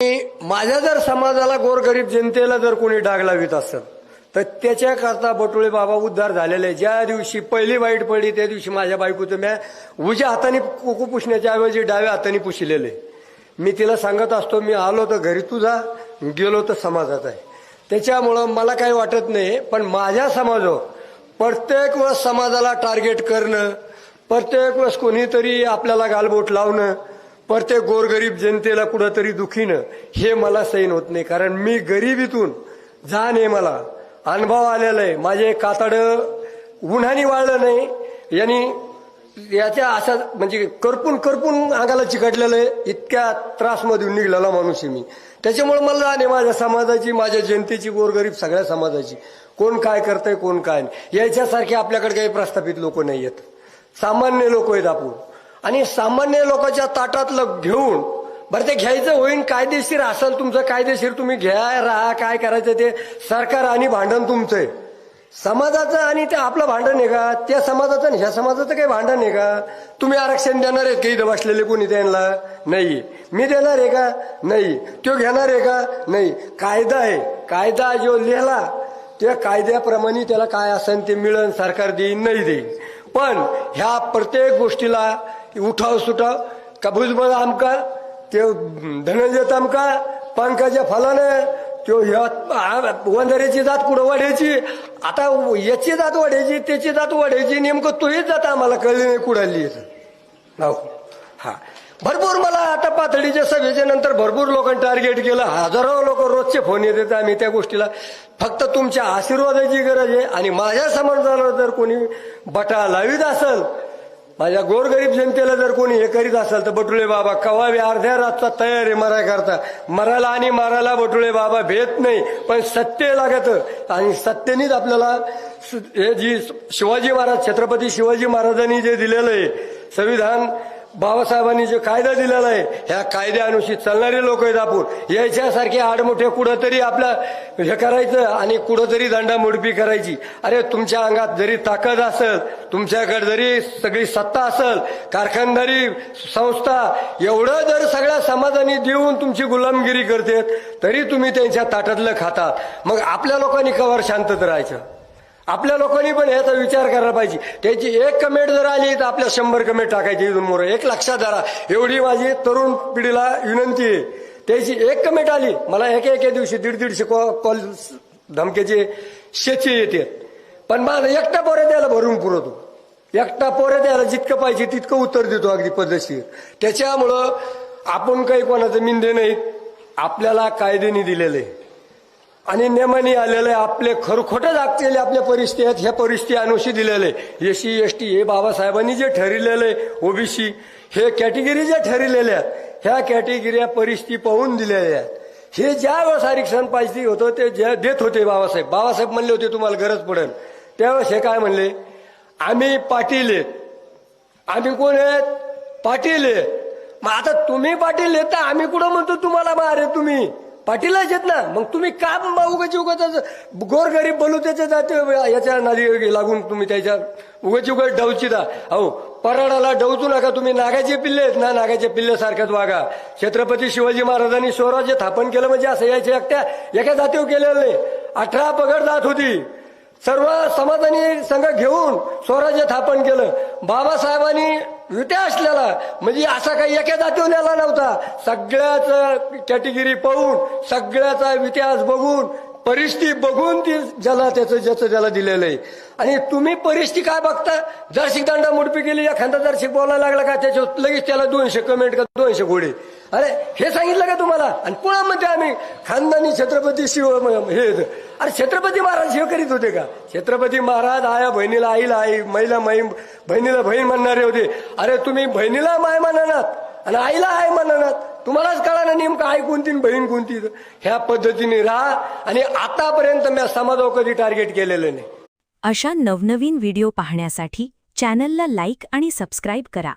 माझ्या जर समाजाला गोरगरीब जनतेला जर कोणी डाग लावित असेल तर त्याच्याकरता बटुळे बाबा उद्धार झालेले. ज्या दिवशी पहिली वाईट पडली त्या दिवशी माझ्या बायकोचं मी उजव्या हाताने कुकू पुसण्याच्या ऐवजी डाव्या हाताने पुसलेले. मी तिला सांगत असतो, मी आलो तर घरी तुझा, गेलो तर समाजात आहे. त्याच्यामुळं मला काही वाटत नाही. पण माझ्या समाजावर प्रत्येक वेळेस समाजाला टार्गेट करणं, प्रत्येक वेळेस कोणीतरी आपल्याला गालबोट लावणं, प्रत्येक गोरगरीब जनतेला कुठंतरी दुखीनं, हे मला सहन होत नाही. कारण मी गरिबीतून जाण आहे, मला अनुभव आलेला आहे. माझे कातडं उन्हाने वाळलं नाही, यांनी याच्या अशा म्हणजे करपून करपून अंगाला चिकटलेलं आहे. इतक्या त्रासमधून निघलेला माणूस आहे मी. त्याच्यामुळे मला जाण आहे माझ्या समाजाची, माझ्या जनतेची, गोरगरीब सगळ्या समाजाची. कोण काय करतंय कोण काय नाही, याच्यासारखे आपल्याकडे काही प्रस्थापित लोक नाही आहेत. सामान्य लोक आहेत आपण. आणि सामान्य लोकांच्या ताटातलं घेऊन बरं ते घ्यायचं होईन, कायदेशीर असेल तुमचं, कायदेशीर तुम्ही घ्या, राहा, काय करायचं ते सरकार आणि भांडण तुमचं आहे. समाजाचं आणि ते आपलं भांडण आहे का? त्या समाजाचं आणि ह्या समाजाचं काही भांडण आहे का? तुम्ही आरक्षण देणार आहेत का? इथं बसलेले कोणी त्यांना नाही. मी देणार आहे का? नाही. तो घेणार आहे का? नाही. कायदा आहे, कायदा जो लिहिला त्या कायद्याप्रमाणे त्याला काय असेल ते मिळन, सरकार देईन नाही देईन. पण ह्या प्रत्येक गोष्टीला उठाव सुटाव का भुजबळ आमका, ते धनंजय तामका, पंकजा फलानं, तो वंजाऱ्याची जात कुठं वाढायची, आता याची जात वाढायची, त्याची जात वाढायची, नेमकं तोही जात आम्हाला कळली नाही कुडाली हो. हा भरपूर मला आता पातळीच्या सभेच्या नंतर भरपूर लोकांनी टार्गेट केलं. हजारो लोक रोजचे फोन येतात. आम्ही त्या गोष्टीला फक्त तुमच्या आशीर्वादाची गरज आहे. आणि माझ्या समाजाला जर कोणी बटा लावित असेल, माझ्या गोरगरीब जनतेला जर कोणी हे करीत असेल तर बटुळे बाबा कवावी अर्ध्या रातचा तयार आहे मराय करता. मरायला आणि मारायला बटुळे बाबा भेट नाही, पण सत्य लागत. आणि सत्तेनेच आपल्याला हे जी शिवाजी महाराज, छत्रपती शिवाजी महाराजांनी जे दिलेलं आहे संविधान, बाबासाहेबांनी जे कायदा दिलेला आहे, ह्या कायद्यानुसार चालणारे लोक आहेत आपण. याच्यासारखे आडमोठे कुठंतरी आपलं हे करायचं आणि कुठंतरी दंडामुडपी करायची. अरे तुमच्या अंगात जरी ताकद असेल, तुमच्याकडे जरी सगळी सत्ता असेल, कारखानदारी संस्था एवढं जर सगळ्या समाजाने देऊन तुमची गुलामगिरी करते, तरी तुम्ही त्यांच्या ताटातलं खातात. मग आपल्या लोकांनी कवर शांतत राहायचं? आपल्या लोकांनी पण याचा विचार करायला पाहिजे. त्याची एक कमेंट जर आली तर आपल्या 100 कमेंट टाकायची इथून मोर. एक लक्षात धरा, एवढी माझी तरुण पिढीला विनंती आहे. त्याची एक कमेंट आली, मला एका दिवशी 150 कॉल धमक्याचे शेचे येते. पण माझं एकटा पोरे द्यायला भरून पुरवतो. एकटा पोरे द्यायला जितकं पाहिजे तितकं उत्तर देतो अगदी पद्धतशीर. त्याच्यामुळं आपण काही कोणाचं मिंदे नाहीत. आपल्याला कायद्याने दिलेले आणि नेमाने आलेले आपले खरखोटं जागलेले आपल्या परिस्थिती आहेत. ह्या परिस्थिती अनुषी दिलेले SC ST हे बाबासाहेबांनी जे ठरविलेले, OBC हे कॅटेगरी ज्या ठरविलेल्या आहेत, ह्या कॅटेगरी परिस्थिती पाहून दिलेल्या आहेत. हे ज्या वेळेस आरक्षण पाहिजे होतं ते ज्या देत होते बाबासाहेब. बाबासाहेब म्हणले होते तुम्हाला गरज पडेल, त्यावेळेस हे काय म्हणले, आम्ही पाटील आहेत. आम्ही कोण आहेत? पाटील आहेत. मग आता तुम्ही पाटील आहेत तर आम्ही कुठं म्हणतो तुम्हाला मारे, तुम्ही पाटीलच आहेत ना. मग तुम्ही का उगाच गोरगरीब बोलू त्याच्या जाते याच्या नादी लागून तुम्ही त्याच्या उगाच डवचिता. अहो पराडाला डवचू नका. तुम्ही नागाचे पिल्ले आहेत ना, नागाच्या पिल्ल्यासारख्याच वागा. छत्रपती शिवाजी महाराजांनी स्वराज्य स्थापन केलं म्हणजे असं याच्या एका जातीवर केलेलं नाही. 18 पगड जात होती. सर्व समाजाने संघ घेऊन स्वराज्य स्थापन केलं. बाबासाहेबांनी विट्या असलेला म्हणजे असा काही एका जातीवर नेला नव्हता. सगळ्याच कॅटेगरी पाहून, सगळ्याचा इतिहास बघून, परिस्थिती बघून ती ज्याला ज्याचं त्याला दिलेलं आहे. आणि तुम्ही परिस्थिती काय बघता? जरशी दंडा मुडपी केली, एखादा जरशी बोलायला लागला का त्याच्या लगेच त्याला 200 कमेंट का 200 घोडे. अरे हे सांगितलं का तुम्हाला? आणि पुन्हा म्हणते आम्ही खानदानी छत्रपती हे. अरे छत्रपती महाराज हे करीत होते का? छत्रपती महाराज आया बहिणीला आईला आई, महिला बहिणीला बहीण म्हणणारे होते. अरे तुम्ही बहिणीला माय म्हणणार आणि आईला आई म्हणणार, तुम्हालाच कळा ना नेमकं आई कोणती बहीण कोणती. ह्या पद्धतीने राहा. आणि आतापर्यंत मी समाजावर कधी टार्गेट केलेलं नाही. अशा नवनवीन व्हिडिओ पाहण्यासाठी चॅनलला लाईक आणि सबस्क्राईब करा.